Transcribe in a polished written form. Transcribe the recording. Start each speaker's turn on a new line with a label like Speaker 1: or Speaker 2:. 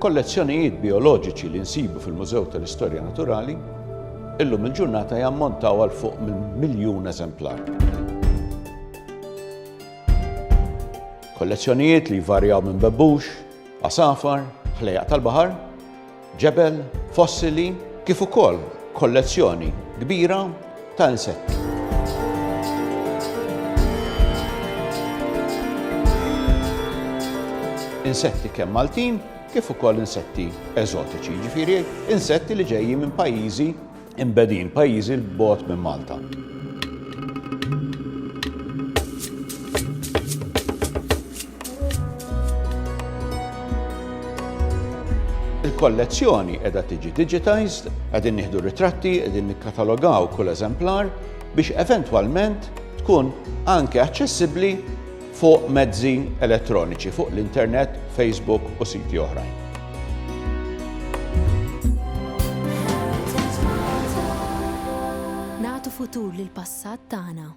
Speaker 1: Il-kollezzjonijiet bioloġiċi li nsibu fil-Mużew tal-Istorja Naturali illum il-ġurnata jammontaw għal fuq mill-1,000,000 eżemplar. Kollezzjonijiet li jvarjaw minn bebbux, asafar, ħlejaq tal-baħar, ġebel, fossili, kif ukoll kollezzjoni kbira ta' insetti. Insetti kemm Maltin kif ukoll insetti eżotiċi, ġifieri insetti li ġejjin minn pajjiżi imbedin, pajjiżi l-bogħod minn Malta. Il-kollezzjoni qiegħda tiġi digitized, qegħdin nieħdu ritratti, qegħdin nikkatalogaw kull eżemplar biex eventwalment tkun anke aċċessibbli fuq mezzi elettroniċi, fuq l-internet, Facebook u siti oħrajn.
Speaker 2: Nagħtu futur lill-passat tagħna.